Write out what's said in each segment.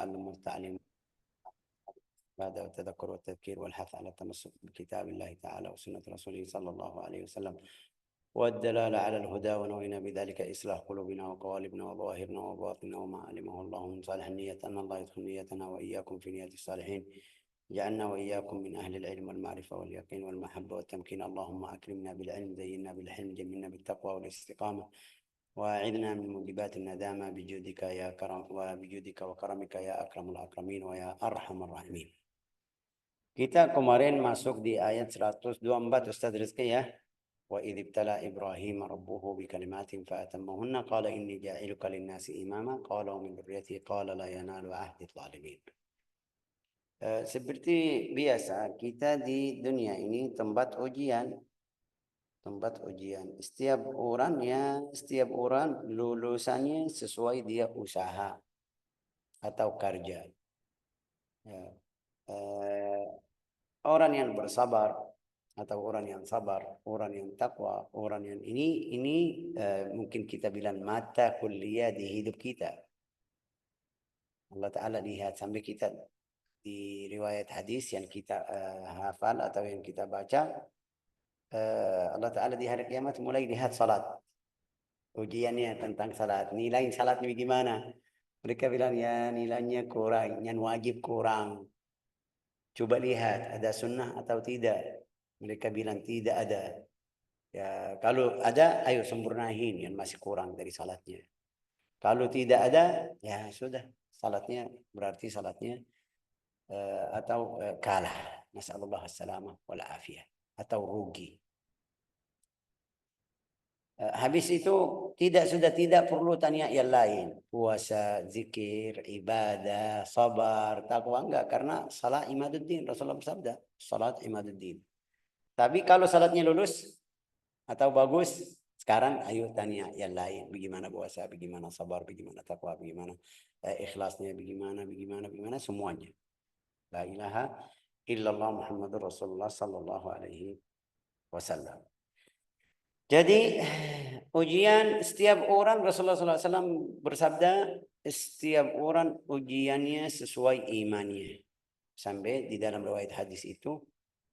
التعلم والتعليم هذا والتذكر والتذكير والحث على التمسك بكتاب الله تعالى وسنة رسوله صلى الله عليه وسلم والدلالة على الهدى، ونوينا بذلك إصلاح قلوبنا وقوالبنا وظواهرنا وباطننا وما علمه الله من صالح النية، أن الله يدخل نيتنا وإياكم في نية الصالحين، جعلنا وإياكم من أهل العلم والمعرفة واليقين والمحبة والتمكين. اللهم أكرمنا بالعلم، زينا بالحلم، جملنا بالتقوى والاستقامة، وأعذنا من موجبات الندامة بجودك يا كرم، وبجودك وكرمك يا أكرم الأكرمين ويا أرحم الراحمين. Kita kemarin masuk di ayat 124 Ustaz Rizki ya. Wa idh ibtala Ibrahim rabbuhu bikalimatin fa'atammahunna qala inni ja'iluka lin-nasi imama qala min dzurriyyati qala la yanalu ahdi dzalimin. Seperti biasa kita di dunia ini tempat ujian. Setiap orang lulusannya sesuai dia usaha atau kerja. Ya. Orang yang bersabar atau orang yang sabar, orang yang takwa, orang yang ini mungkin kita bilang mata kuliah di hidup kita. Allah Ta'ala lihat sampai kita di riwayat hadis yang kita hafal atau yang kita baca, Allah Ta'ala di hari kiamat mulai lihat salat. Ujiannya tentang salat, nilai salatnya bagaimana? Mereka bilang ya nilainya kurang, yang wajib kurang. Coba lihat ada sunnah atau tidak. Mereka bilang tidak ada. Ya, kalau ada, ayo sempurnain yang masih kurang dari salatnya. Kalau tidak ada, ya sudah. Salatnya berarti salatnya atau kalah. Nasallallahu as-salamah wal afiyah. Atau rugi. Habis itu sudah tidak perlu tanya yang lain. Puasa, zikir, ibadah, sabar, takwa enggak, karena salat imaduddin. Rasulullah bersabda, salat imaduddin. Tapi kalau salatnya lulus atau bagus, sekarang ayo tanya yang lain. Bagaimana puasa, bagaimana sabar, bagaimana takwa, bagaimana ikhlasnya, bagaimana semuanya. La ilaha illallah Muhammadur Rasulullah sallallahu alaihi wasallam. Jadi ujian setiap orang, Rasulullah SAW bersabda, setiap orang ujiannya sesuai imannya. Sampai di dalam riwayat hadis itu,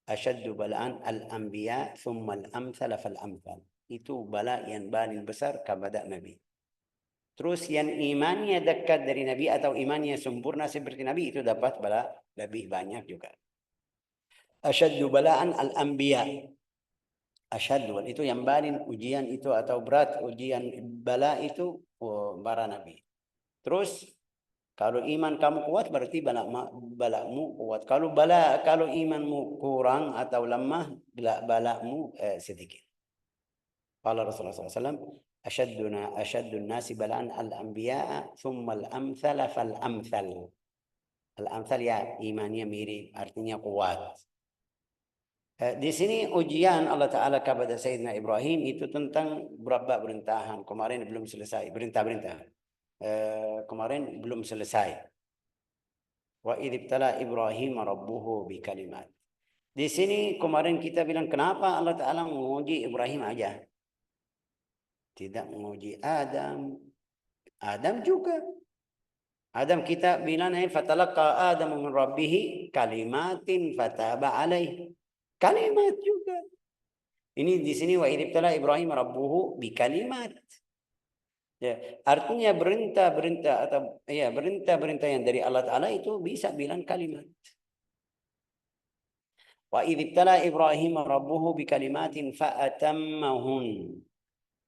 asyaddu bala'an al-anbiya thumma al-amthal fal-amthal. Itu bala yang paling besar kepada Nabi. Terus yang imannya dekat dari Nabi atau imannya sempurna seperti Nabi itu dapat bala lebih banyak juga. Asyaddu bala'an al-anbiya. Asyaddu itu yang paling ujian itu atau berat ujian bala itu para nabi. Terus kalau iman kamu kuat berarti balamu kuat. Kalau imanmu kurang atau lemah, balamu sedikit. Qala Rasulullah SAW, asyaddun nasi bala'an al-anbiya thumma al-amthal fal-amthal. Al-amthal ya imannya mirip, artinya kuat. Di sini ujian Allah Ta'ala kepada Sayyidina Ibrahim itu tentang berapa perintahan. Kemarin belum selesai. Perintah-perintah. Kemarin belum selesai. Wa idh ibtala Ibrahim rabbuhu bikalimat. Di sini kemarin kita bilang kenapa Allah Ta'ala menguji Ibrahim aja. Tidak menguji Adam. Adam juga. Adam kita bilang fatalaqa Adam min rabbih kalimatin fataba alaih. Kalimat juga. Ini di sini wa idibtala Ibrahim rabbuhu bikalimat. Ya, artinya berintah yang dari Allah Ta'ala itu bisa bilang kalimat. Wa idibtala Ibrahim rabbuhu bikalimatin fa'atammahun.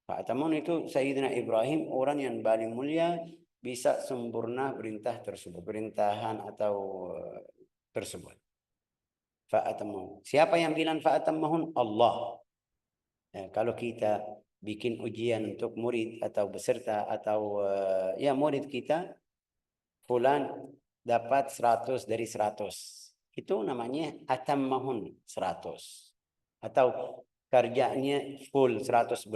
Fa'atammahun itu Sayyidina Ibrahim orang yang paling mulia bisa sempurna perintahan atau tersebut. Fa'atammahun. Siapa yang bilang fa'atammahun? Allah. Kalau kita bikin ujian untuk murid atau peserta atau murid kita, fulan dapat 100 dari 100. Itu namanya atammahun 100. Atau kerjanya full 100%.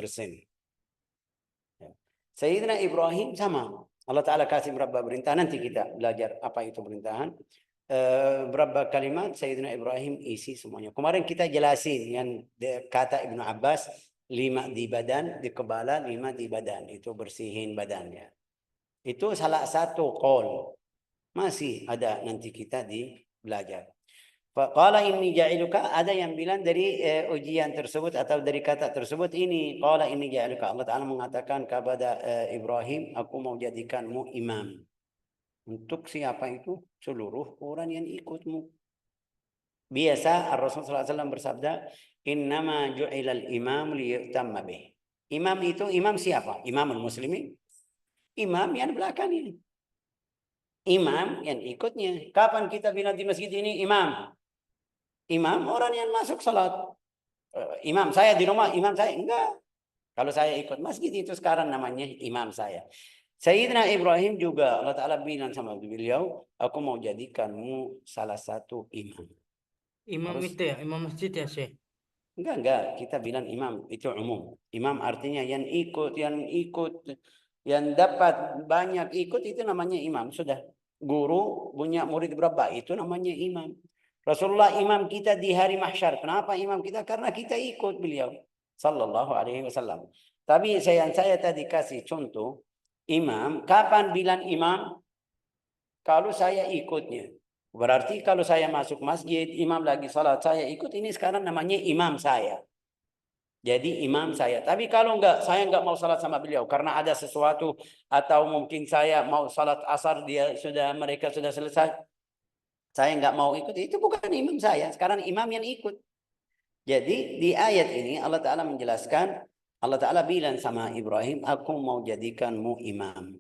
Sayyidina Ibrahim sama. Allah Ta'ala kasih berapa perintah. Nanti kita belajar apa itu perintahan. Berapa kalimat Sayyidina Ibrahim isi semuanya. Kemarin kita jelasin yang kata Ibnu Abbas 5 di badan, di kepala, 5 di badan. Itu bersihin badannya. Itu salah satu qaul. Masih ada nanti kita di belajar. Qala inni ja'iluka, ada yang bilang dari ujian tersebut atau dari kata tersebut ini qala inni ja'iluka, Allah Ta'ala mengatakan kepada Ibrahim, aku mau jadikanmu imam. Untuk siapa itu? Seluruh orang yang ikutmu. Biasa Rasulullah SAW bersabda, innama ju'ilal imam liyutamma bih. Imam itu, imam siapa? Imamul muslimin. Imam yang belakang ini. Imam yang ikutnya. Kapan kita bilang di masjid ini imam? Imam orang yang masuk salat. Imam saya di rumah, imam saya enggak. Kalau saya ikut masjid itu sekarang namanya imam saya. Sayyidina Ibrahim juga Allah Ta'ala bilang sama beliau, aku mau jadikanmu salah satu imam. Imam Harus, itu ya, imam masjid ya, Syekh. enggak, kita bilang imam itu umum. Imam artinya yang ikut, yang dapat banyak ikut itu namanya imam. Sudah, guru punya murid berapa itu namanya imam. Rasulullah imam kita di hari mahsyar. Kenapa imam kita? Karena kita ikut beliau sallallahu alaihi wasallam. Tapi saya tadi kasih contoh imam. Kapan bilang imam? Kalau saya ikutnya. Berarti kalau saya masuk masjid, imam lagi salat, saya ikut, ini sekarang namanya imam saya. Jadi imam saya. Tapi kalau enggak, saya enggak mau salat sama beliau karena ada sesuatu, atau mungkin saya mau salat asar, mereka sudah selesai. Saya enggak mau ikut, itu bukan imam saya. Sekarang imam yang ikut. Jadi di ayat ini Allah Ta'ala menjelaskan, Allah Ta'ala bilang sama Ibrahim, aku mau jadikanmu imam.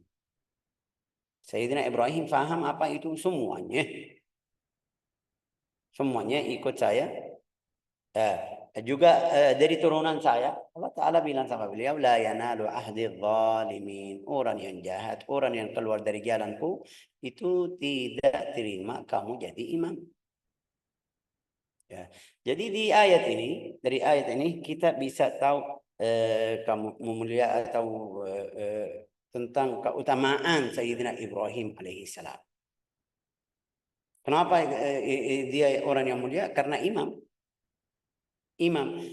Sayyidina Ibrahim faham apa itu semuanya. Semuanya ikut saya. Juga dari turunan saya, Allah Ta'ala bilang sama beliau, la yanalu ahdi zalimin. Orang yang jahat, orang yang keluar dari jalanku, itu tidak terima kamu jadi imam. Ya. Jadi dari ayat ini kita bisa tahu kamu memulia atau tentang keutamaan Sayyidina Ibrahim alaihissalam. Kenapa dia orang yang mulia? Karena imam.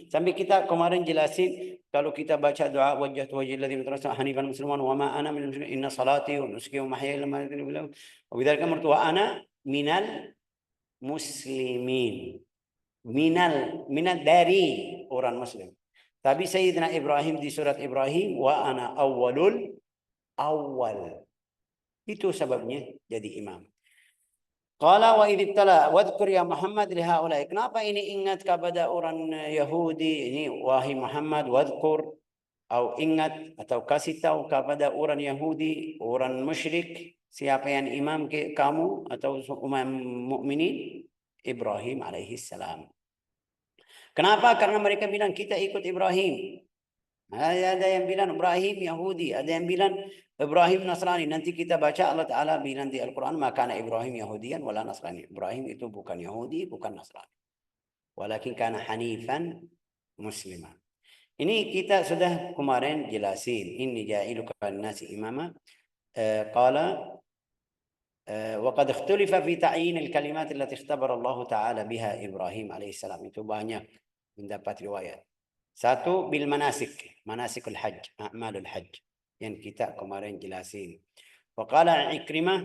Sampai kita kemarin jelasin, kalau kita baca doa wajjahtu wajhi alladzi fatarasa hanifan musliman wa ma ana minal musyrikin inna salati wa nusuki wa mahyaya wa bidzalika amartu wa ana minal muslimin. Minal dari orang muslim. Tapi Sayyidina Ibrahim di surat Ibrahim, wa ana awal. Itu sebabnya jadi imam. Qala wa idibtala wadhkur ya Muhammad lihaulai. Kenapa ini ingat kepada orang Yahudi ini, wahai Muhammad, wadhkur atau ingat atau kasih tahu kepada orang Yahudi, orang musyrik, siapa yang imam kamu atau umat mukminin? Ibrahim alaihi salam. Kenapa? Karena mereka bilang kita ikut Ibrahim. Ada yang bilang Ibrahim Yahudi, ada yang bilang Ibrahim Nasrani. Nanti kita baca Allah Ta'ala bilang di Al-Quran, maka Ibrahim Yahudian wala Nasrani. Ibrahim itu bukan Yahudi, bukan Nasrani. Walakin kana hanifan musliman. Ini kita sudah kemarin jelasin. Inni ja'iluka nasi imama. Qala وقد اختلف في تعيين الكلمات التي اختبر الله تعالى بها إبراهيم عليه السلام. Itu banyak mendapat riwayat. Satu bil manasikul hajj, a'malul hajj yang kita kemarin jelasin. Wa qala Ikrimah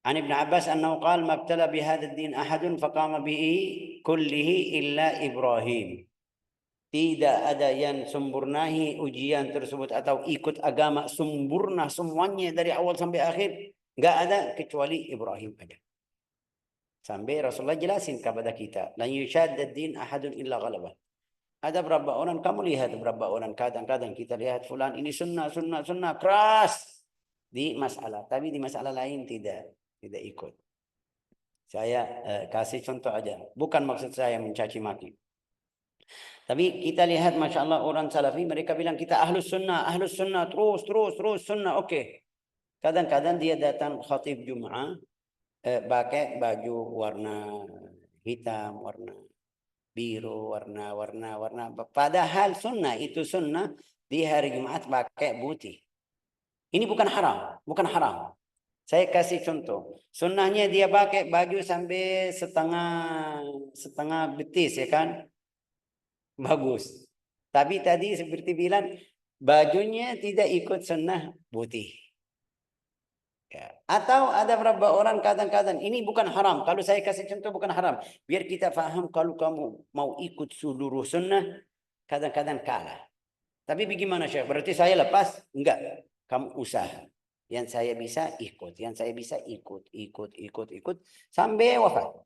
an Ibn Abbas annahu qala ma ibtala bi hadzal din ahadun faqama bihi kullihi illa Ibrahim. Tidak ada yang sempurnahi ujian tersebut atau ikut agama sempurna semuanya dari awal sampai akhir. Enggak ada kecuali Ibrahim aja. Sampai Rasulullah jelasin kepada kita, la yushadda ad-din ahadun illa ghalabah. Ada berapa orang, kamu lihat berapa orang, kadang-kadang kita lihat fulan ini sunnah keras di masalah, tapi di masalah lain tidak ikut. Saya kasih contoh aja, bukan maksud saya mencaci maki. Tapi kita lihat Masya Allah orang salafi, mereka bilang kita ahlus sunnah, terus sunnah, oke. Kadang-kadang dia datang khatib Jum'ah, pakai baju warna hitam, warna biru, warna. Padahal sunnah itu sunnah di hari Jumat pakai putih. Ini bukan haram. Saya kasih contoh. Sunnahnya dia pakai baju sampai setengah betis, ya kan? Bagus. Tapi tadi seperti bilang, bajunya tidak ikut sunnah putih. Ya. Atau ada beberapa orang kadang-kadang ini bukan haram. Kalau saya kasih contoh bukan haram. Biar kita faham kalau kamu mau ikut seluruh sunnah, kadang-kadang kalah. Tapi bagaimana Syekh? Berarti saya lepas? Enggak. Kamu usaha. Yang saya bisa ikut. Yang saya bisa ikut. Sampai wafat.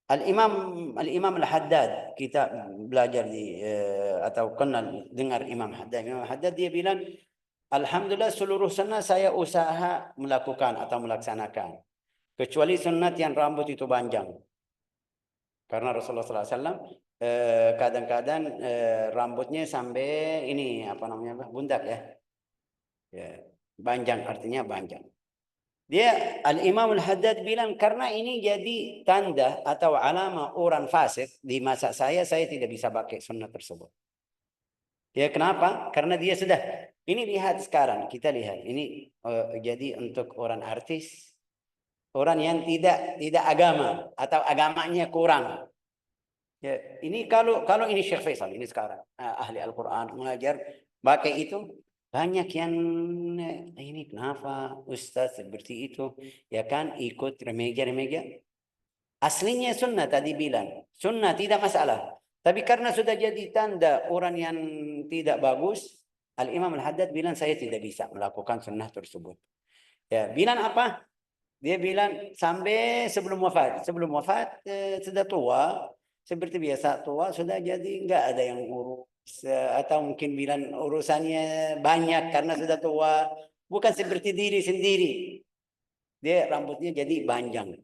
Al-Imam Al-Imam Al-Haddad, kita belajar atau kenal dengar Imam Haddad. Imam Haddad dia bilang, Alhamdulillah seluruh sunnah saya usaha melakukan atau melaksanakan. Kecuali sunnat yang rambut itu panjang. Karena Rasulullah SAW kadang-kadang rambutnya sampai ini apa namanya bundak ya. Ya, panjang artinya panjang. Dia Al-Imam Al-Haddad bilang karena ini jadi tanda atau alama orang fasik di masa saya tidak bisa pakai sunnah tersebut. Ya kenapa? Karena dia sudah. Ini lihat sekarang, kita lihat. Ini jadi untuk orang artis, orang yang tidak agama atau agamanya kurang. Ya, ini kalau ini Syekh Faisal ini sekarang ahli Al-Quran mengajar pakai itu banyak yang ini kenapa Ustaz seperti itu ya kan ikut remega-remega. Aslinya sunnah tadi bilang sunnah tidak masalah. Tapi karena sudah jadi tanda orang yang tidak bagus, Al-Imam Al-Haddad bilang saya tidak bisa melakukan sunnah tersebut. Ya, bilang apa? Dia bilang sampai sebelum wafat. Sebelum wafat sudah tua, seperti biasa tua sudah jadi enggak ada yang urus atau mungkin bilang urusannya banyak karena sudah tua. Bukan seperti diri sendiri. Dia rambutnya jadi panjang.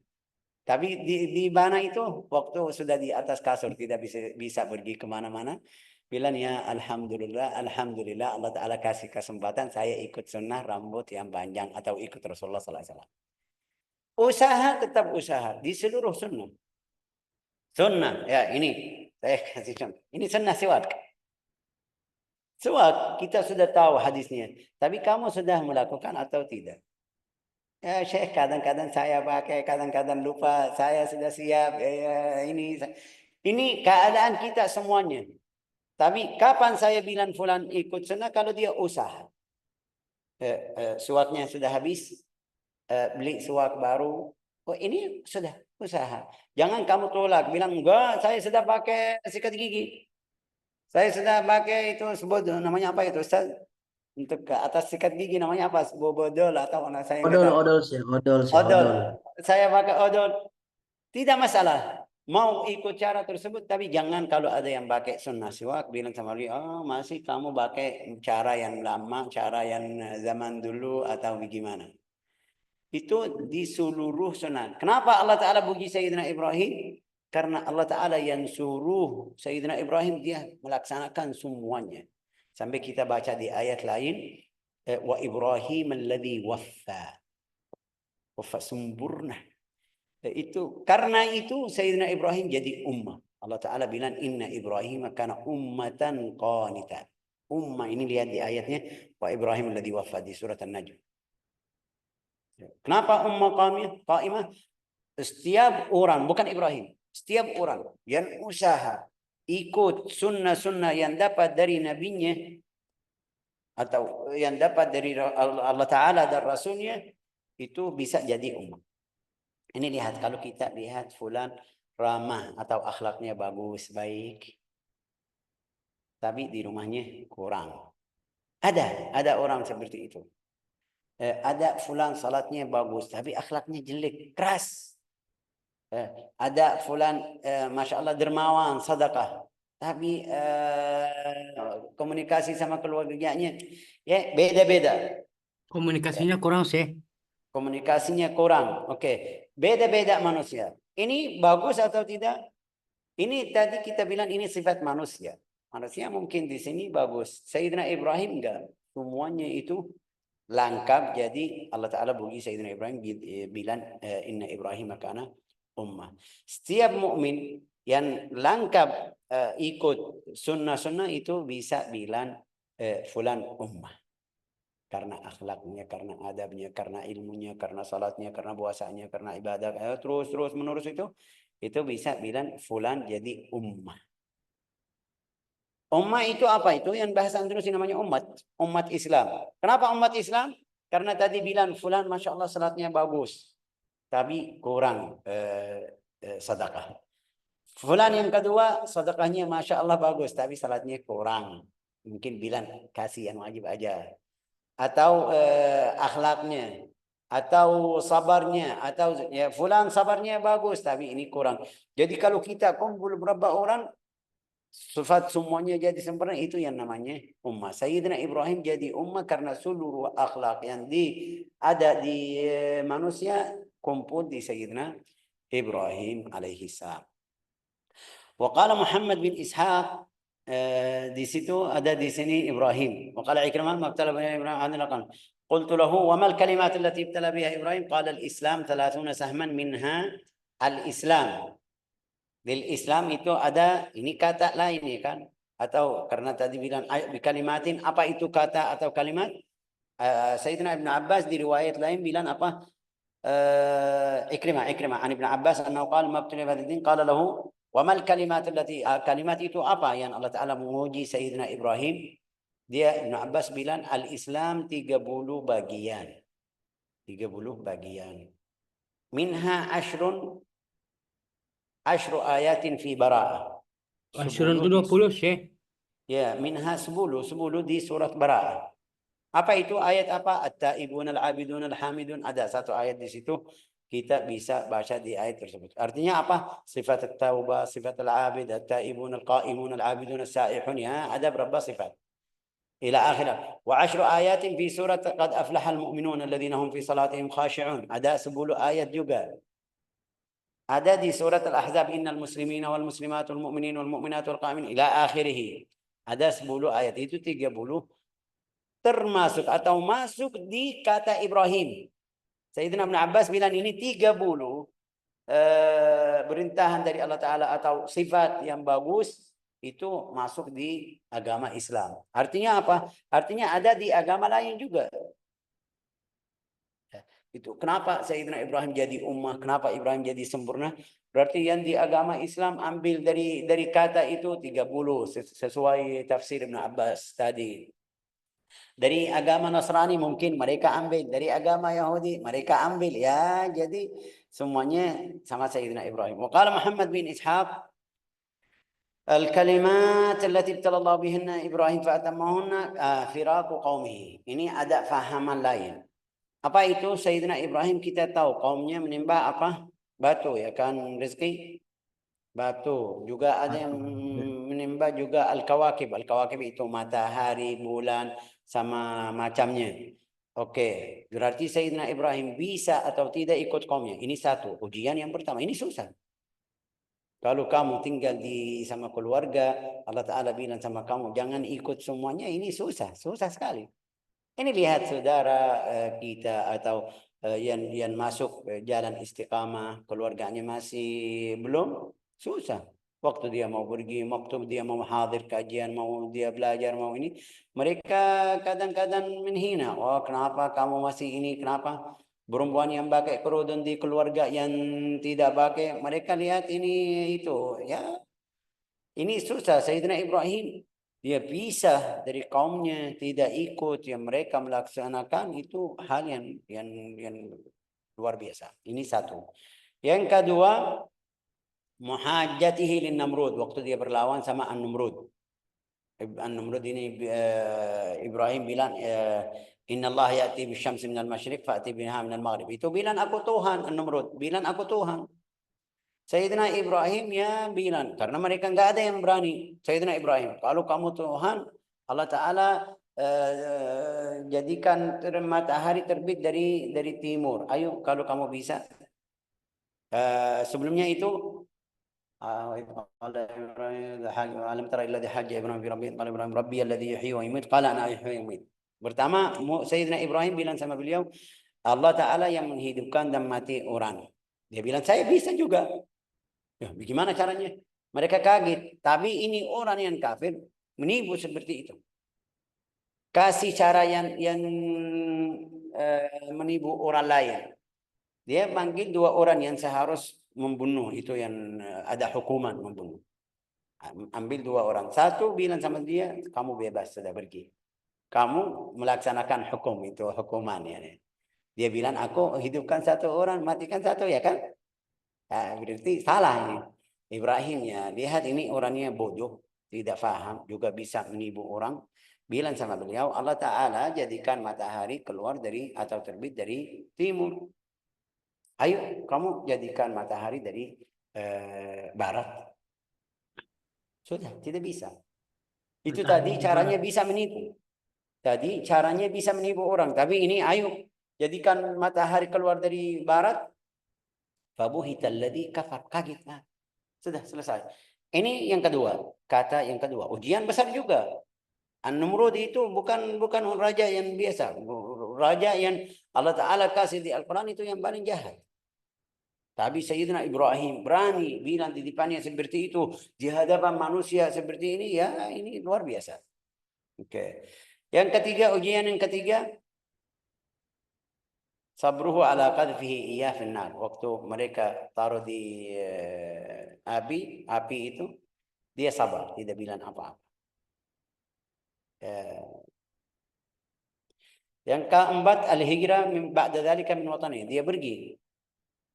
Tapi di mana itu waktu sudah di atas kasur tidak bisa pergi kemana-mana. Bilang ya Alhamdulillah Allah Ta'ala kasih kesempatan saya ikut sunnah rambut yang panjang atau ikut Rasulullah SAW. Usaha tetap usaha di seluruh sunnah. Sunnah ya ini saya kasih contoh. Ini sunnah siwak. Siwak kita sudah tahu hadisnya. Tapi kamu sudah melakukan atau tidak? Ya Syekh kadang-kadang saya pakai, kadang-kadang lupa. Saya sudah siap. Ini keadaan kita semuanya. Tapi kapan saya bilang fulan ikut sunnah kalau dia usaha. Suaknya sudah habis, beli suak baru. Oh ini sudah usaha. Jangan kamu tolak, bilang enggak, saya sudah pakai sikat gigi. Saya sudah pakai itu sebut namanya apa itu Ustaz? Untuk ke atas sikat gigi namanya apa? Bobodol atau mana saya enggak Odol, tahu. odol sih, odol sih, Odol. odol. Saya pakai odol. Tidak masalah. Mau ikut cara tersebut, tapi jangan kalau ada yang pakai sunnah siwak, bilang sama dia, oh masih kamu pakai cara yang lama, cara yang zaman dulu atau bagaimana. Itu di seluruh sunnah. Kenapa Allah Ta'ala puji Sayyidina Ibrahim? Karena Allah Ta'ala yang suruh Sayyidina Ibrahim, dia melaksanakan semuanya. Sampai kita baca di ayat lain, wa Ibrahim alladhi waffa. Waffa sempurna. Itu karena itu Sayyidina Ibrahim jadi ummah. Allah Ta'ala bilang inna Ibrahim kana ummatan qanitan. Ummah ini lihat di ayatnya wa Ibrahim alladhi waffa di surat An-Najm. Kenapa ummah qa'imah? Setiap orang, bukan Ibrahim, setiap orang yang usaha ikut sunnah-sunnah yang dapat dari nabinya atau yang dapat dari Allah Ta'ala dan Rasulnya itu bisa jadi ummah. Ini lihat kalau kita lihat fulan ramah atau akhlaknya bagus, baik. Tapi di rumahnya kurang. Ada orang seperti itu. Ada fulan salatnya bagus, tapi akhlaknya jelek, keras. Ada fulan, masya Allah dermawan, sedekah. Tapi komunikasi sama keluarganya ya beda-beda. Komunikasinya kurang sih. Komunikasinya kurang. Oke. Beda-beda manusia. Ini bagus atau tidak? Ini tadi kita bilang ini sifat manusia. Manusia mungkin di sini bagus. Sayyidina Ibrahim enggak. Semuanya itu lengkap. Jadi Allah Ta'ala bagi Sayyidina Ibrahim bilang inna Ibrahim kana ummah. Setiap mukmin yang lengkap ikut sunnah-sunnah itu bisa bilang fulan ummah. Karena akhlaknya, karena adabnya, karena ilmunya, karena salatnya, karena puasanya, karena ibadah, terus menerus itu bisa bilang fulan jadi ummah. Ummah itu apa itu? Yang bahasa Indonesia namanya umat Islam. Kenapa umat Islam? Karena tadi bilang fulan masya Allah salatnya bagus, tapi kurang sedekah. Fulan yang kedua sedekahnya masya Allah bagus, tapi salatnya kurang. Mungkin bilang kasih yang wajib aja. Atau akhlaknya, atau sabarnya, atau ya fulan sabarnya bagus, tapi ini kurang. Jadi kalau kita kumpul berapa orang, sifat semuanya jadi sempurna, itu yang namanya ummah. Sayyidina Ibrahim jadi ummah karena seluruh akhlak yang ada di manusia kumpul di Sayyidina Ibrahim alaihi salam. Wa qala Muhammad bin Ishaq, di situ ada di sini Ibrahim. Wa qala Ikrimah mabtala bi Ibrahim anil aqam. قلت له وما الكلمات التي ابتلى بها إبراهيم قال الإسلام 30 سهما منها الإسلام. Bil Islam itu ada ini kata lain ya kan, atau karena tadi bilang kalimatin, apa itu kata atau kalimat? Sayyidina Ibn Abbas di riwayat lain bilang apa? Ikrimah an Ibn Abbas annahu qala mabtuli bihadzal qala lahu wa mal kalimat allati, kalimat itu apa yang Allah Taala menguji Sayyidina Ibrahim? Dia Ibn Abbas bilang al-Islam 30 bagian. 30 bagian. Minha asyru ayatin fi bara'ah. Asyurun 10 itu 20, Syekh. ya, minha 10 di surat Bara'ah. Apa itu ayat apa? At-taibun al-abidun al-hamidun. Ada satu ayat di situ, kita bisa baca di ayat tersebut. Artinya apa? Sifat at-taubah, sifat al-abid, at-taibun al-qaimun al-abidun as-saihun. Ya, ada berapa sifat. Ila akhirah. Wa 10 ayatin fi surat qad aflaha al-mu'minun alladhina hum fi salatihim khashi'un. Ada 10 ayat juga. Ada di surat Al-Ahzab, innal muslimina wal muslimat wal mu'minin wal mu'minat wal qa'imin ila akhirih. Ada 10 ayat, itu 30 termasuk atau masuk di kata Ibrahim. Sayyidina Ibn Abbas bilang ini 30 perintahan dari Allah Ta'ala atau sifat yang bagus itu masuk di agama Islam. Artinya apa? Artinya ada di agama lain juga. Itu kenapa Sayyidina Ibrahim jadi ummah, kenapa Ibrahim jadi sempurna? Berarti yang di agama Islam ambil dari kata itu 30 sesuai tafsir Ibn Abbas tadi. Dari agama Nasrani mungkin mereka ambil, dari agama Yahudi mereka ambil, ya. Jadi semuanya sama Sayyidina Ibrahim. Wa qala Muhammad bin Ishaq, al-kalimat allati ibtala Allah bihinna Ibrahim fa atammahunna firaqu qaumihi. Ini ada fahaman lain. Apa itu Sayyidina Ibrahim? Kita tahu kaumnya menyembah apa? Batu, ya kan Rizki? Batu. Juga ada yang menyembah juga al-kawakib. Al-kawakib itu matahari, bulan, sama macamnya. Oke, berarti Sayyidina Ibrahim bisa atau tidak ikut kaumnya. Ini satu, ujian yang pertama. Ini susah. Kalau kamu tinggal sama keluarga, Allah Ta'ala bilang sama kamu, jangan ikut semuanya, ini susah. Susah sekali. Ini lihat saudara kita atau yang masuk jalan istiqamah, keluarganya masih belum, susah. Waktu dia mau pergi, waktu dia mau hadir kajian, mau dia belajar, mau ini, mereka kadang-kadang menghina. Oh, kenapa kamu masih ini? Kenapa perempuan yang pakai kerudung di keluarga yang tidak pakai? Mereka lihat ini itu, ya. Ini susah. Sayyidina Ibrahim dia pisah dari kaumnya, tidak ikut yang mereka melaksanakan, itu hal yang luar biasa. Ini satu. Yang kedua, muhajjatihi lin Namrud, waktu dia berlawan sama An-Namrud. An-Namrud ini Ibrahim bilang inna Allah ya'ti bisyamsi minal masyriq fa'ti biha minal maghrib. Itu bilang aku Tuhan. An-Namrud bilang aku Tuhan. Sayyidina Ibrahim ya bilang, karena mereka nggak ada yang berani. Sayyidina Ibrahim, kalau kamu Tuhan, Allah Ta'ala jadikan matahari terbit dari timur. Ayo, kalau kamu bisa. Sebelumnya itu, alam tara illadhi hajja Ibrahim fi rabbih, qala Ibrahim rabbi alladhi yuhyi wa yumiit, qala ana uhyi wa umiit. Pertama, Sayyidina Ibrahim bilang sama beliau, Allah Ta'ala yang menghidupkan dan mati orang. Dia bilang, saya bisa juga. Ya, bagaimana caranya? Mereka kaget. Tapi ini orang yang kafir menipu seperti itu. Kasih cara yang menipu orang lain. Dia panggil 2 orang yang seharus membunuh, itu yang ada hukuman membunuh. Ambil 2 orang. Satu bilang sama dia, kamu bebas, sudah pergi. kamu melaksanakan hukum itu hukuman ya. Dia bilang aku hidupkan satu orang, matikan satu ya kan? Nah, berarti salah ini. Ibrahim ya, lihat ini orangnya bodoh, tidak paham, juga bisa menipu orang. Bilang sama beliau, Allah Ta'ala jadikan matahari keluar dari atau terbit dari timur. Ayo kamu jadikan matahari dari barat. Sudah, tidak bisa. Itu tadi caranya bisa menipu. Tadi caranya bisa menipu orang. Tapi ini ayo jadikan matahari keluar dari barat. Fabuhital ladzi kafar. Kaget. Nah, sudah selesai. Ini yang kedua. Kata yang kedua. Ujian besar juga. An-Numrud itu bukan raja yang biasa. Raja yang Allah Ta'ala kasih di Al-Quran itu yang paling jahat. Tapi Sayyidina Ibrahim berani bilang di depannya seperti itu. Di hadapan manusia seperti ini, ya ini luar biasa. Oke. Yang ketiga, ujian yang ketiga. Sabruhu ala qadfihi iyah finnar. Waktu mereka taruh di api itu, dia sabar, tidak bilang apa-apa. Yang keempat, al-hijrah ba'da dzalika min watani. Dia pergi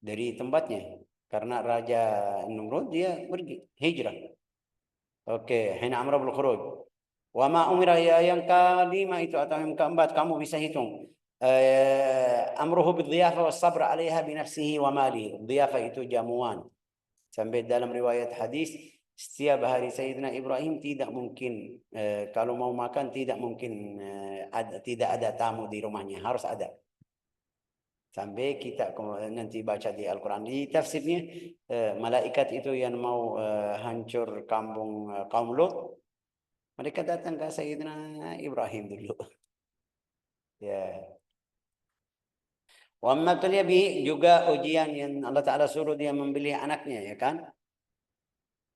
dari tempatnya. Karena Raja Numrud dia pergi, hijrah. Oke, hina amra bil khuruj. Wa ma umira yang kelima itu atau yang keempat kamu bisa hitung. Amruhu bidhiyafa was sabr 'alaiha bi nafsihi wa mali. Dhiyafa itu jamuan. Sampai dalam riwayat hadis setiap hari Sayyidina Ibrahim tidak mungkin kalau mau makan tidak mungkin tidak ada tamu di rumahnya, harus ada. Sampai kita nanti baca di Al-Quran di tafsirnya malaikat itu yang mau hancur kampung kaum Lut, mereka datang ke Sayyidina Ibrahim dulu. Ya. Wa amma bihi juga ujian yang Allah Ta'ala suruh dia membeli anaknya ya kan?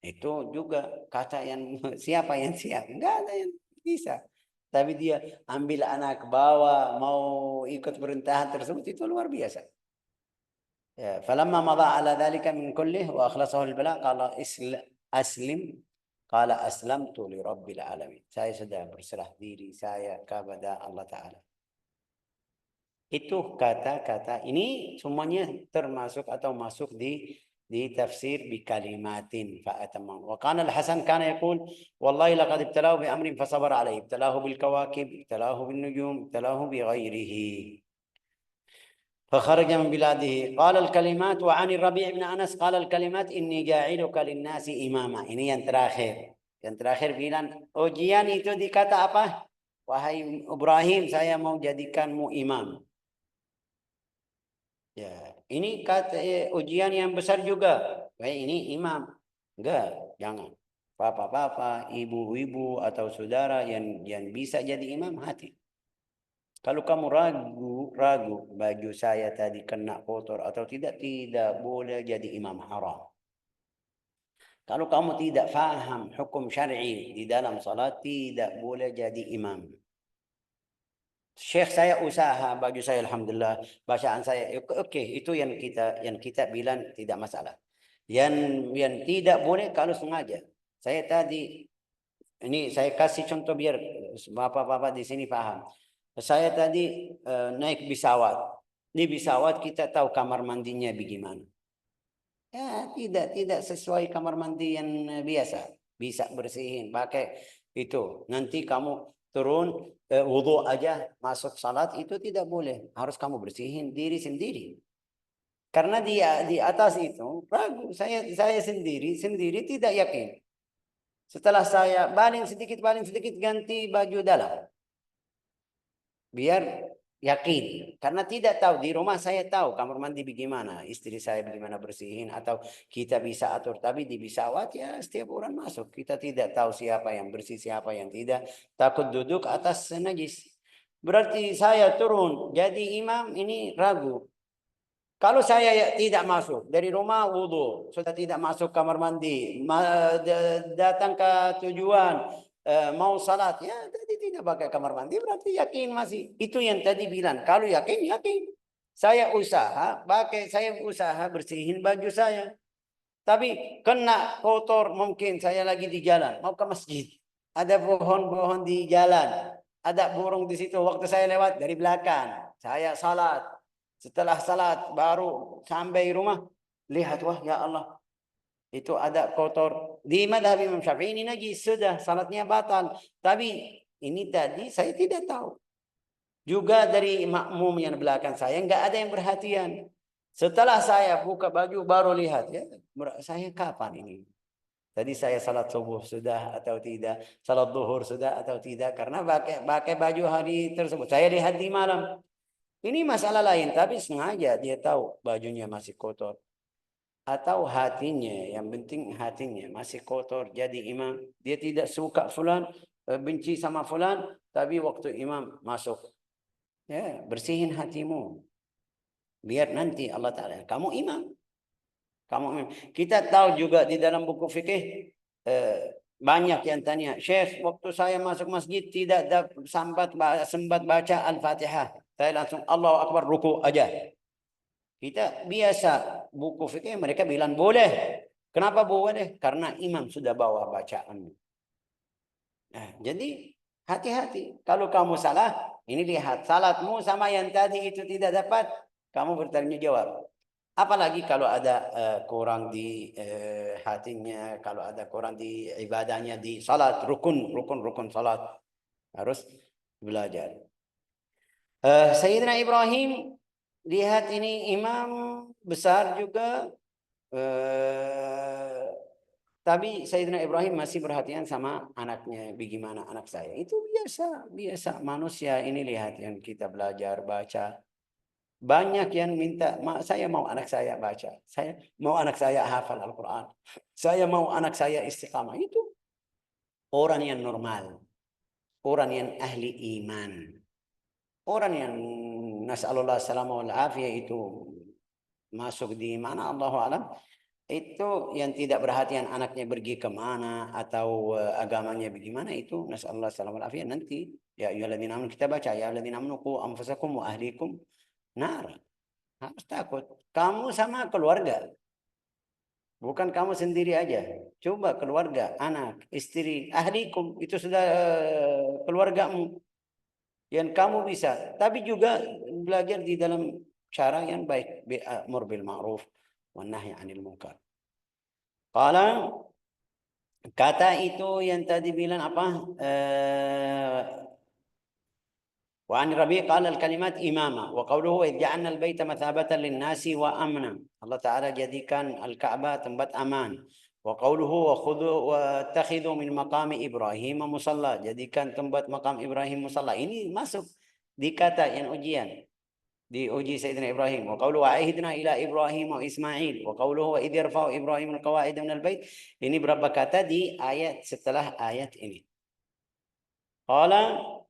Itu juga kata yang siapa yang siap? Enggak ada yang bisa. Tapi dia ambil anak bawa mau ikut perintahan tersebut itu luar biasa. Ya, falamma madha ala dhalika min kullih wa akhlasahu al-bala qala aslim qala aslamtu li rabbil alamin. Saya sudah berserah diri saya kepada Allah Ta'ala. Itu kata-kata ini semuanya termasuk atau masuk di tafsir bikalimatin fa'atamam. Wa kana al-Hasan kana yaqul wallahi laqad ibtalahu bi amrin fasabara alayhi. Ibtalahu bil kawakib, ibtalahu bin nujum, ibtalahu bi ghairihi. فخرج من بلاده قال الكلمات وعن الربيع بن أنس قال الكلمات إني جاعلك للناس إماما. Ini yang terakhir. Yang terakhir bilang ujian itu dikata apa? Wahai Ibrahim, saya mau jadikanmu imam. Ya, ini kata ujian yang besar juga. Kayak ini imam. Enggak, jangan. Papa-papa, ibu-ibu atau saudara yang bisa jadi imam hati. Kalau kamu ragu baju saya tadi kena kotor atau tidak boleh jadi imam haram. Kalau kamu tidak faham hukum syar'i di dalam salat, tidak boleh jadi imam. Syekh saya usaha baju saya alhamdulillah, bacaan saya oke, itu yang kita bilang tidak masalah. Yang tidak boleh kalau sengaja. Saya tadi ini saya kasih contoh biar bapak-bapak di sini paham. Saya tadi naik pesawat. Di pesawat kita tahu kamar mandinya bagaimana. Ya, tidak sesuai kamar mandi yang biasa. Bisa bersihin pakai itu. Nanti kamu turun wudhu aja masuk salat itu tidak boleh. Harus kamu bersihin diri sendiri. Karena di atas itu ragu. Saya sendiri tidak yakin. Setelah saya baling sedikit ganti baju dalam. Biar yakin. Karena tidak tahu di rumah saya tahu kamar mandi bagaimana, istri saya bagaimana bersihin atau kita bisa atur. Tapi di pesawat ya setiap orang masuk. Kita tidak tahu siapa yang bersih, siapa yang tidak. Takut duduk atas najis. Berarti saya turun jadi imam ini ragu. Kalau saya tidak masuk dari rumah wudhu, sudah tidak masuk kamar mandi, datang ke tujuan mau salat, ya tadi tidak pakai kamar mandi, berarti yakin masih. Itu yang tadi bilang, kalau yakin. Saya usaha bersihin baju saya. Tapi kena kotor mungkin saya lagi di jalan, mau ke masjid. Ada pohon-pohon di jalan. ada burung di situ. Waktu saya lewat dari belakang, saya salat. Setelah salat baru sampai rumah, lihat, wah ya Allah, itu ada kotor. Di madhab Imam Syafi'i ini najis, sudah salatnya batal. Tapi ini tadi saya tidak tahu. Juga dari makmum yang belakang saya nggak ada yang perhatian. Setelah saya buka baju baru lihat, ya saya kapan ini? Tadi saya salat subuh sudah atau tidak, salat zuhur sudah atau tidak, karena pakai baju hari tersebut. Saya lihat di malam. Ini masalah lain, tapi sengaja dia tahu bajunya masih kotor. Atau hatinya, yang penting hatinya masih kotor. Jadi imam, dia tidak suka fulan, benci sama fulan, tapi waktu imam masuk, ya bersihin hatimu. Biar nanti Allah Ta'ala, kamu imam. Kamu imam. Kita tahu juga di dalam buku fikih, banyak yang tanya, Syekh, waktu saya masuk masjid tidak sempat baca Al-Fatihah. Saya langsung Allahu Akbar ruku aja. Kita biasa buku fikih mereka bilang boleh. Kenapa boleh? Karena imam sudah bawa bacaan. Nah, jadi hati-hati. Kalau kamu salah, ini lihat salatmu sama yang tadi itu tidak dapat, kamu bertanggung jawab. Apalagi kalau ada kurang di hatinya, kalau ada kurang di ibadahnya, di salat, rukun salat. Harus belajar. Sayyidina Ibrahim, lihat ini imam besar juga. Tapi Sayyidina Ibrahim masih perhatian sama anaknya. Bagaimana anak saya? Itu biasa manusia ini, lihat yang kita belajar baca. Banyak yang minta, saya mau anak saya baca. Saya mau anak saya hafal Al-Quran. Saya mau anak saya istiqamah. Itu orang yang normal. Orang yang ahli iman. Orang yang nasallallahu salamah wal afiyah itu masuk di mana Allahu alam. Itu yang tidak perhatian anaknya pergi kemana atau agamanya bagaimana, itu nasallallahu salamah wal afiyah. Nanti ya ayyuhalladzina amanu, kita baca ya ayyuhalladzina amanu qu anfusakum wa ahlikum nar. Harus takut. Kamu sama keluarga. Bukan kamu sendiri aja. Coba keluarga, anak, istri, ahlikum. Itu sudah keluargamu. Yang kamu bisa. Tapi juga belajar di dalam cara yang baik. Bi'amur bil ma'ruf wa nahy 'anil munkar. Kalau kata itu yang tadi bilang apa? وعن الربيع قال الكلمات إمامة وقوله إذ جعلنا البيت مثابة للناس وأمنا. Allah Ta'ala jadikan Al-Ka'bah tempat aman. وقوله واتخذوا من مقام إبراهيم مصلى. Jadikan tempat makam Ibrahim musalla. Ini masuk di kata yang ujian. Diuji Sayyidina Ibrahim. وقوله وعهدنا إلى إبراهيم وإسماعيل. وقوله وإذ يرفع إبراهيم القواعد من البيت. Ini berapa kata di ayat setelah ayat ini.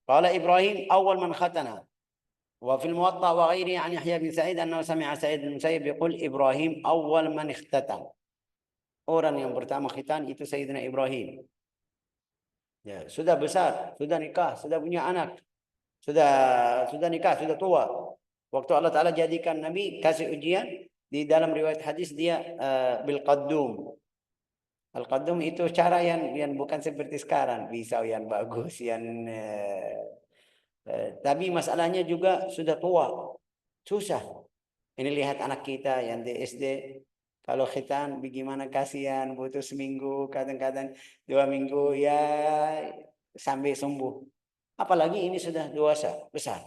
قال إبراهيم أول من ختن. وفي الموطأ وغيره عن يحيى بن سعيد أنه سمع سعيد بن المسيب يقول إبراهيم أول من اختتن. Orang yang pertama khitan itu Sayyidina Ibrahim. Ya, sudah besar, sudah nikah, sudah punya anak. Sudah nikah, sudah tua. Waktu Allah Ta'ala jadikan Nabi, kasih ujian, di dalam riwayat hadis dia bil qaddum. Al-qaddum itu cara yang bukan seperti sekarang, pisau yang bagus, yang tapi masalahnya juga sudah tua, susah. Ini lihat anak kita yang di SD, kalau khitan bagaimana, kasihan, butuh seminggu, kadang-kadang 2 minggu ya sampai sembuh. Apalagi ini sudah dewasa, besar.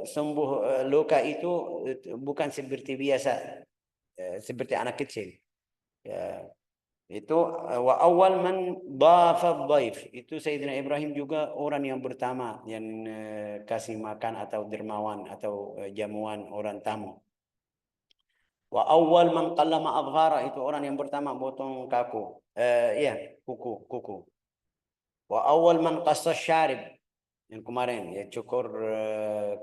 Sembuh luka itu bukan seperti biasa, seperti anak kecil. Ya, itu wa awal man dhafa dhaif. Itu Sayyidina Ibrahim juga orang yang pertama yang kasih makan atau dermawan atau jamuan orang tamu. Wa awal man qallama adghara. Itu orang yang pertama potong kaku. Kuku. Wa awal man qassa syarib. Yang kemarin ya cukur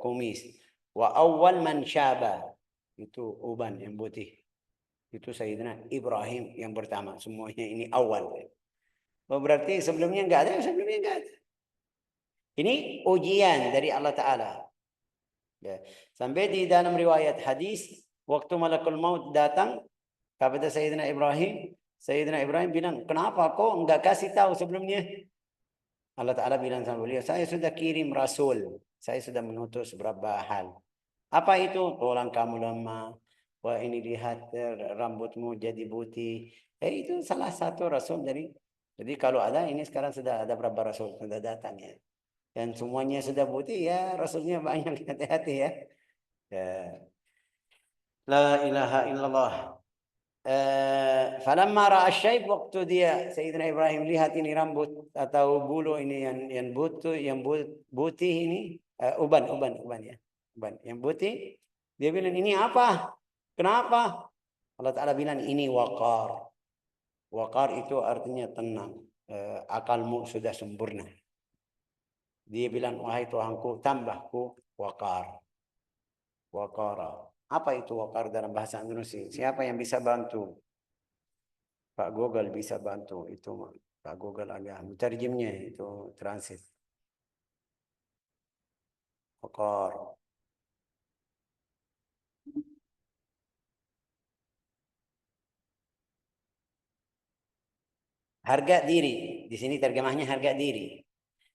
kumis. Wa awal man syaba. Itu uban yang putih. Itu Sayyidina Ibrahim yang pertama. Semuanya ini awal. Oh, berarti sebelumnya enggak ada, sebelumnya enggak ada. Ini ujian dari Allah Ta'ala. Ya. Sampai di dalam riwayat hadis, waktu malakul maut datang kepada Sayyidina Ibrahim bilang, kenapa kok enggak kasih tahu sebelumnya? Allah Ta'ala bilang sama beliau, saya sudah kirim rasul, saya sudah mengutus beberapa hal. Apa itu? Tulang kamu lemah. Wah ini lihat rambutmu jadi putih. Itu salah satu rasul dari. Jadi kalau ada ini sekarang sudah ada berapa rasul sudah datang ya. Dan semuanya sudah putih ya rasulnya banyak hati-hati ya. Ya. La ilaha illallah. Falamma ra'a syaib waktu dia Sayyidina Ibrahim lihat ini rambut atau bulu ini yang butuh yang putih ini uban ya uban yang putih dia bilang ini apa kenapa Allah Ta'ala bilang ini waqar itu artinya tenang akalmu sudah sempurna dia bilang wahai Tuhanku tambahku waqara apa itu waqar dalam bahasa Indonesia siapa yang bisa bantu Pak Google bisa bantu itu Pak Google agak mutarjimnya itu transit waqar harga diri di sini terjemahnya harga diri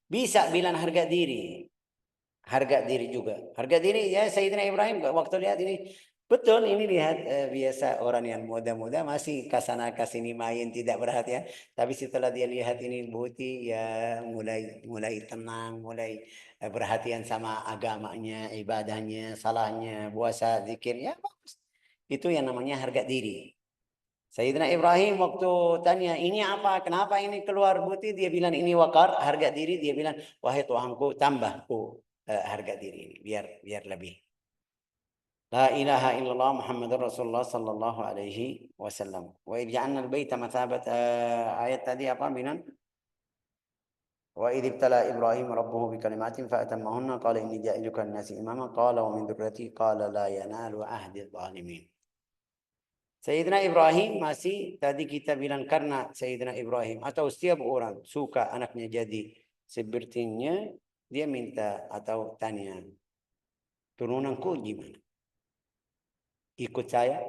bisa bilang harga diri juga harga diri ya Sayyidina Ibrahim waktu lihat ini betul ini lihat biasa orang yang muda-muda masih kasana kasini main tidak perhatian tapi setelah dia lihat ini bukti ya mulai tenang mulai perhatian sama agamanya ibadahnya salahnya puasa zikir ya bagus itu yang namanya harga diri Sayyidina Ibrahim waktu tanya ini apa kenapa ini keluar putih dia bilang ini wakar harga diri dia bilang wahai Tuhanku tambahku harga diri ini biar lebih La ilaha illallah Muhammadur Rasulullah sallallahu alaihi wasallam. Wa idh ja'alna al-baita mathabat ayat tadi apa binan? Wa idh ibtala Ibrahim rabbuhu bikalimatin fa atammahunna qala inni ja'iluka lin-nasi imama qala wa min dzurriyyati qala la yanalu ahdi adh-dhalimin. Sayyidina Ibrahim masih tadi kita bilang karena Sayyidina Ibrahim atau setiap orang suka anaknya jadi sepertinya dia minta atau tanya turunanku gimana? Ikut saya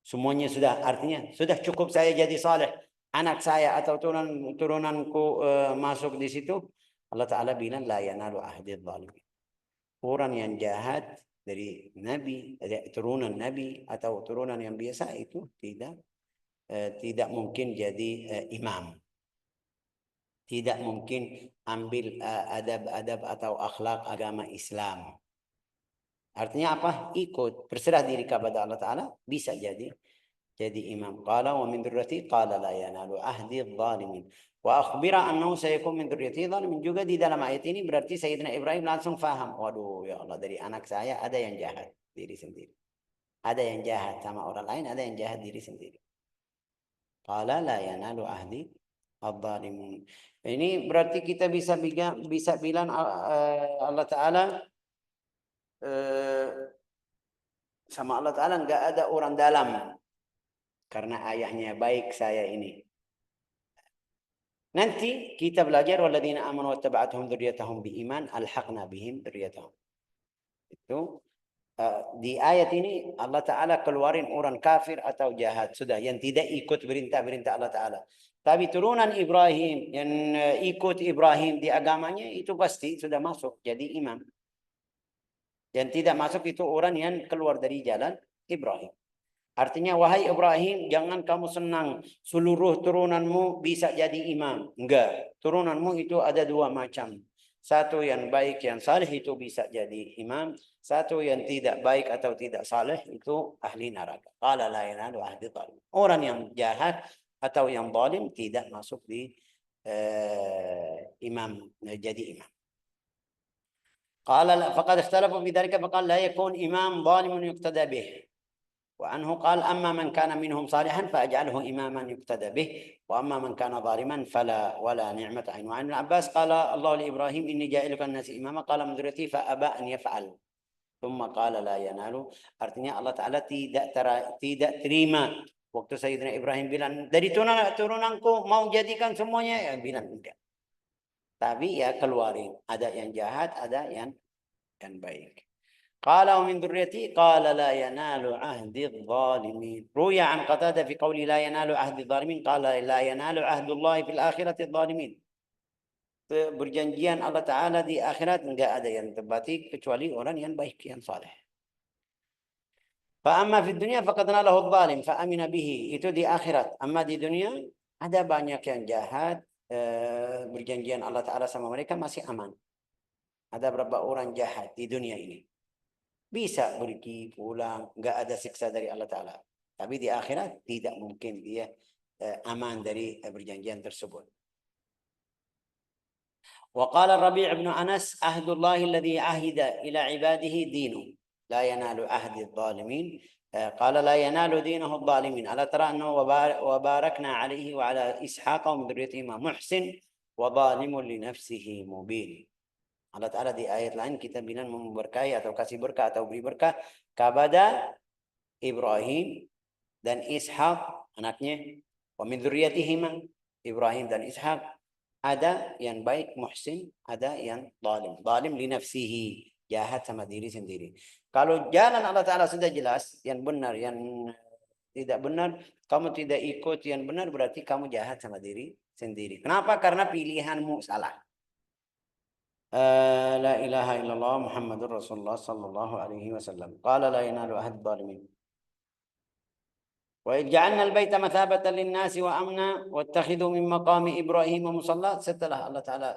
semuanya sudah artinya sudah cukup saya jadi saleh anak saya atau turunanku masuk di situ Allah Ta'ala bilang la yanalu ahdi dhalimin orang yang jahat dari nabi dari turunan nabi atau turunan yang biasa itu tidak mungkin jadi imam tidak mungkin ambil adab-adab atau akhlak agama Islam artinya apa ikut berserah diri kepada Allah Ta'ala bisa jadi imam qala wa min dzurriyyati qala la yanalu ahdi adh-dhalimin wa akhbira annahu sayakun min dzurriyyati dhalimin juga di dalam ayat ini berarti Sayyidina Ibrahim langsung faham waduh ya Allah dari anak saya ada yang jahat diri sendiri ada yang jahat sama orang lain ada yang jahat diri sendiri qala la yanalu ahdi adh-dhalimin ini berarti kita bisa bilang Allah Taala sama Allah Taala enggak ada orang dalam karena ayahnya baik saya ini. Nanti kita belajar walladzina amanu wattaba'atuhum dzurriyyatuhum biiman alhaqna bihim dzurriyyatuhum. Itu di ayat ini Allah Taala keluarin orang kafir atau jahat sudah yang tidak ikut perintah-perintah Allah Taala. Tapi turunan Ibrahim yang ikut Ibrahim di agamanya itu pasti sudah masuk jadi imam. Yang tidak masuk itu orang yang keluar dari jalan Ibrahim. Artinya wahai Ibrahim jangan kamu senang seluruh turunanmu bisa jadi imam. Enggak. Turunanmu itu ada dua macam. Satu yang baik yang saleh itu bisa jadi imam. Satu yang tidak baik atau tidak saleh itu ahli neraka. Qala la yanalu ahdi dhalim. Orang yang jahat atau yang zalim tidak masuk di imam jadi imam. Qala faqad ikhtalafu fi dhalika faqala la yakun imam zalimun yuqtada bih. وعنه قال أما من كان منهم صالحا فأجعله إماما يقتدى به وأما من كان ظالما فلا ولا نعمة عين وعن ابن عباس قال الله لإبراهيم إني جاعلك الناس إماما قال من ذريتي فأبى أن يفعل ثم قال لا ينال artinya Allah Ta'ala tidak terima waktu Sayyidina Ibrahim bilang dari turunanku mau jadikan semuanya ya bilang enggak tapi ya keluarin ada yang jahat ada yang baik قال ومن ذريتي قال لا ينال عهد الظالمين روي عن قتادة في قوله لا ينال عهد الظالمين قال لا ينال عهد الله في الآخرة الظالمين berjanjian Allah Ta'ala di akhirat, enggak ada yang terbati kecuali orang yang baik, yang saleh. Fa amma fid dunya faqad nalahu adh-dhalim fa amina bihi. Itu di akhirat. Amma di dunia ada banyak yang jahat, berjanjian Allah Ta'ala sama mereka masih aman. Ada berapa orang jahat di dunia ini. Bisa pergi pulang, enggak ada siksa dari Allah Ta'ala. Tapi di akhirat tidak mungkin dia aman dari perjanjian tersebut. وقال الربيع بن أنس عهد الله الذي عهد إلى عباده دينه لا ينال عهد الظالمين قال لا ينال دينه الظالمين ألا ترى أنه وباركنا عليه وعلى إسحاق ومن ذريتهما محسن وظالم لنفسه مبين. Allah Ta'ala di ayat lain kita bilang memberkahi atau kasih berkah atau beri berkah kepada Ibrahim dan Ishak anaknya, wa min dzurriyyatihima, Ibrahim dan Ishak. Ada yang baik muhsin, ada yang zalim. Zalim li nafsihi, jahat sama diri sendiri. Kalau jalan Allah Ta'ala sudah jelas, yang benar, yang tidak benar, kamu tidak ikut yang benar, berarti kamu jahat sama diri sendiri. Kenapa? Karena pilihanmu salah. La ilaha illallah Muhammadur Rasulullah sallallahu alaihi wasallam. Qala la yanalu ahad zalimin. وإذ جعلنا البيت مثابة للناس وأمنا واتخذوا من مقام إبراهيم مصلى. Setelah Allah Ta'ala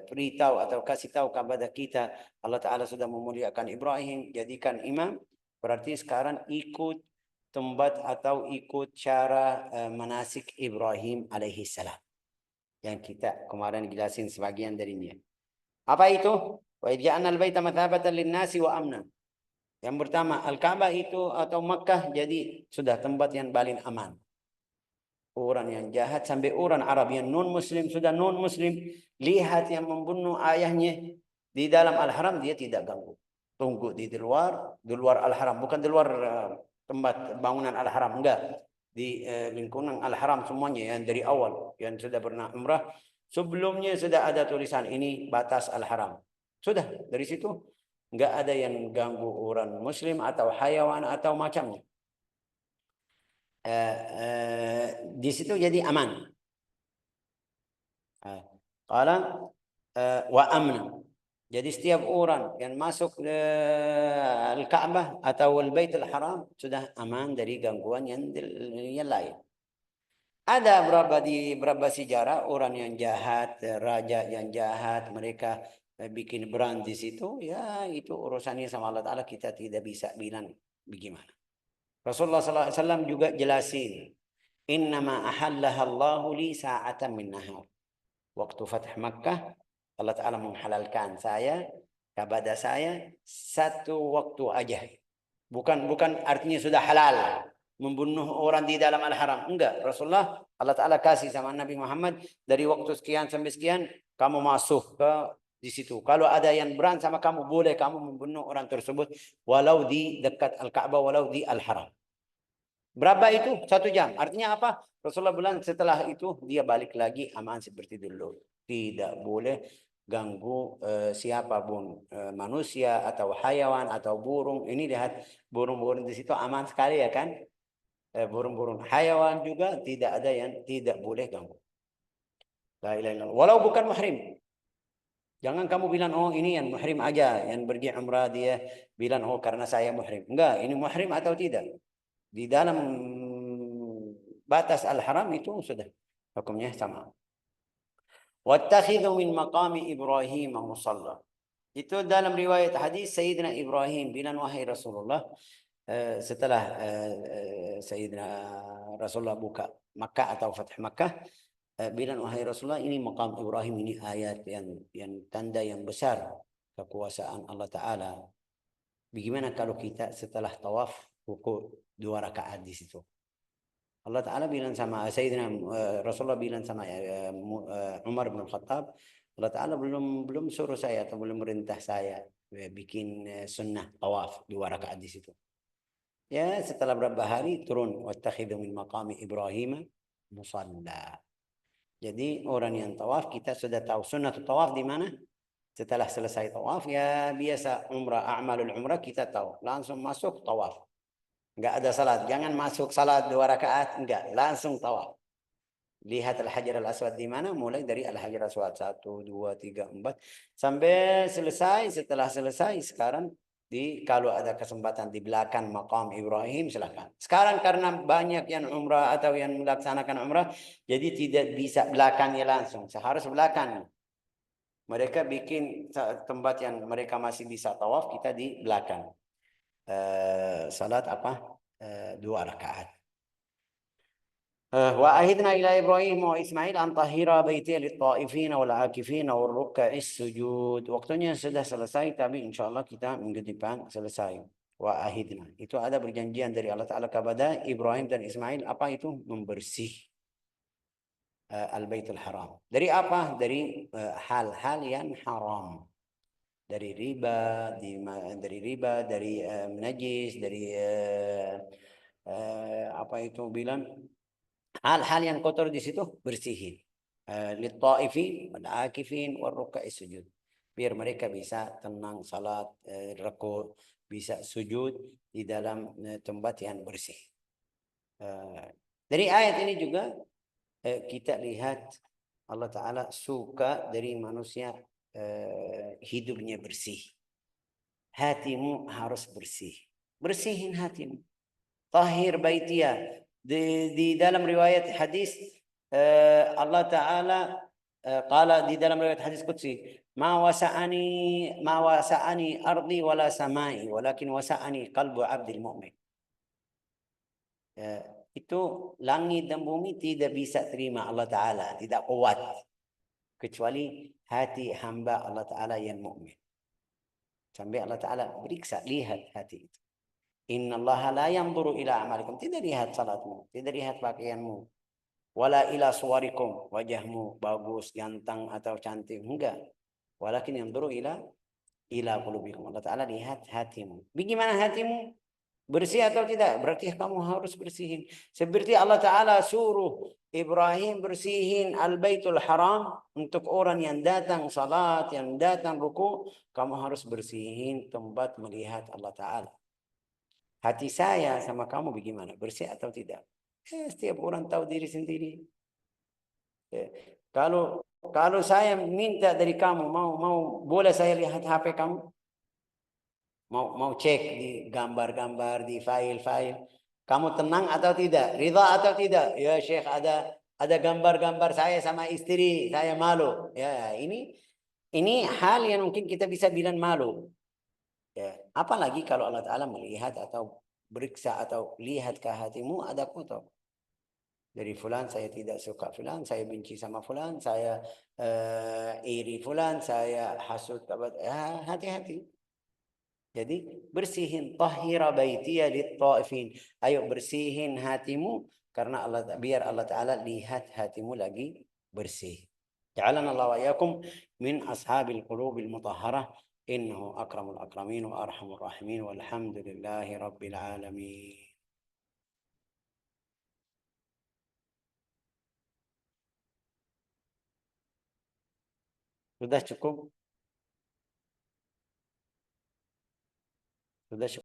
beritahu atau kasih tahu kepada kita Allah Ta'ala sudah memuliakan Ibrahim, jadikan imam, berarti sekarang ikut tempat atau ikut cara manasik Ibrahim alaihi salam yang kita kemarin jelasin sebagian darinya. Apa itu? Wa idh ja'alna al-baita mathabatan lin-nasi wa amna. Yang pertama, Al-Ka'bah itu atau Makkah jadi sudah tempat yang paling aman. Orang yang jahat sampai orang Arab yang non-Muslim, sudah non-Muslim, lihat yang membunuh ayahnya di dalam Al-Haram, dia tidak ganggu. Tunggu di luar Al-Haram. Bukan di luar tempat bangunan Al-Haram, enggak. Di lingkungan Al-Haram semuanya yang dari awal, yang sudah pernah umrah. Sebelumnya sudah ada tulisan ini batas Al-Haram. Sudah, dari situ enggak ada yang ganggu orang Muslim atau hayawan atau macamnya. Di situ jadi aman. Qala wa amna. Jadi setiap orang yang masuk Al-Ka'bah atau Al-Baitul Haram sudah aman dari gangguan yang lain. Ada berapa sejarah orang yang jahat, raja yang jahat, mereka bikin brand di situ, ya itu urusannya sama Allah Ta'ala, kita tidak bisa bilang bagaimana. Rasulullah SAW juga jelasin, innama ahallaha Allahu li sa'atan min nahar. Waktu Fatah Makkah, Allah Ta'ala menghalalkan kepada saya satu waktu aja. Bukan artinya sudah halal membunuh orang di dalam Al-Haram. Enggak, Rasulullah, Allah Ta'ala kasih sama Nabi Muhammad dari waktu sekian sampai sekian, kamu masuk ke di situ. Kalau ada yang berani sama kamu, boleh kamu membunuh orang tersebut walau di dekat Al-Ka'bah, walau di Al-Haram. Berapa itu? 1 jam. Artinya apa? Rasulullah bilang setelah itu dia balik lagi aman seperti dulu. Tidak boleh ganggu siapapun, manusia atau hayawan atau burung. Ini lihat burung-burung di situ aman sekali ya kan? Burung-burung hayawan juga tidak ada yang tidak boleh ganggu. La ilaha illallah. Walau bukan muhrim. Jangan kamu bilang, oh ini yang muhrim aja, yang pergi umrah dia bilang, oh karena saya muhrim. Enggak, ini muhrim atau tidak. Di dalam batas Al-Haram itu sudah hukumnya sama. Wattakhidhu min maqami Ibrahim musalla. Itu dalam riwayat hadis Sayyidina Ibrahim bilang, wahai Rasulullah, setelah Sayyidina Rasulullah buka Makkah atau Fatah Makkah, bilang wahai Rasulullah, ini maqam Ibrahim, ini ayat yang tanda yang besar kekuasaan Allah Ta'ala. Bagaimana kalau kita setelah tawaf ruku 2 rakaat di situ? Allah Ta'ala bilang sama Sayyidina Rasulullah bilang sama Umar bin Khattab, Allah Ta'ala belum suruh saya atau belum merintah saya bikin sunnah tawaf 2 rakaat di situ. Ya setelah beberapa hari turun, wattakhidhu min maqami Ibrahim musalla. Jadi orang yang tawaf, kita sudah tahu sunnah tawaf di mana. Setelah selesai tawaf, ya biasa umrah, a'malul umrah kita tahu. Langsung masuk tawaf. Enggak ada salat. Jangan masuk salat 2 rakaat, enggak. Langsung tawaf. Lihat Al-Hajar Al-Aswad di mana, mulai dari Al-Hajar Al-Aswad 1, 2, 3, 4 sampai selesai. Setelah selesai sekarang kalau ada kesempatan di belakang makam Ibrahim silahkan. Sekarang karena banyak yang umrah atau yang melaksanakan umrah, jadi tidak bisa belakangnya langsung, seharus belakang. Mereka bikin tempat yang mereka masih bisa tawaf, kita di belakang. Salat apa? 2 rakaat. وعهدنا إلى إبراهيم وإسماعيل أن طهر بيتي للطائفين والعاكفين والركع السجود. Waktunya sudah selesai, tapi insya Allah kita minggu depan selesai. Wa'ahidna. Itu ada perjanjian dari Allah Ta'ala kepada Ibrahim dan Ismail. Apa itu? Membersih Al-Baitul Haram. Dari apa? Dari hal-hal yang haram. Dari riba, dari najis, dari apa itu bilang, hal-hal yang kotor di situ bersihin. Lit-taifin wal akifin wal ruk'i sujud. Biar mereka bisa tenang salat, ruku', bisa sujud di dalam tempat yang bersih. Dari ayat ini juga kita lihat Allah Ta'ala suka dari manusia hidupnya bersih. Hatimu harus bersih. Bersihin hatimu. Tahir baitiyah. Di dalam riwayat hadis Allah Ta'ala qala di dalam riwayat hadis qudsi, ma wasa'ani ardi wala samai walakin wasa'ani qalbu abdil mu'min. Itu langit dan bumi tidak bisa terima Allah Ta'ala, tidak kuat kecuali hati hamba Allah Ta'ala yang mukmin. Sampai Allah Ta'ala periksa, lihat hati itu. Inna Allah la yanzuru ila amalikum. Tidak lihat salatmu, tidak lihat pakaianmu. Wala ila suwarikum, wajahmu bagus, ganteng atau cantik, enggak. Walakin yanzuru ila qulubikum. Allah Ta'ala lihat hatimu. Bagaimana hatimu? Bersih atau tidak? Berarti kamu harus bersihin. Seperti Allah Ta'ala suruh Ibrahim bersihin Al-Baitul Haram untuk orang yang datang salat, yang datang ruku, kamu harus bersihin tempat melihat Allah Ta'ala. Hati saya sama kamu bagaimana? Bersih atau tidak? Setiap orang tahu diri sendiri. Kalau saya minta dari kamu, boleh saya lihat HP kamu? Mau cek di gambar-gambar, di file-file. Kamu tenang atau tidak? Ridha atau tidak? Ya Syekh, ada gambar-gambar saya sama istri, saya malu. Ya, ini hal yang mungkin kita bisa bilang malu. Ya, apalagi kalau Allah Ta'ala melihat atau beriksa atau lihat ke hatimu ada kotor. Dari fulan saya tidak suka fulan, saya benci sama fulan, saya iri fulan, saya hasut kepada, hati-hati. Jadi bersihin tahhira baitiya lit-taifin. Ayo bersihin hatimu karena biar Allah Ta'ala lihat hatimu lagi bersih. Ja'alana Allah wa iyyakum min ashabil qulubil mutahharah. Innahu akramul akramin wa arhamur rahimin walhamdulillahi rabbil alamin. Sudah cukup? Sudah cukup.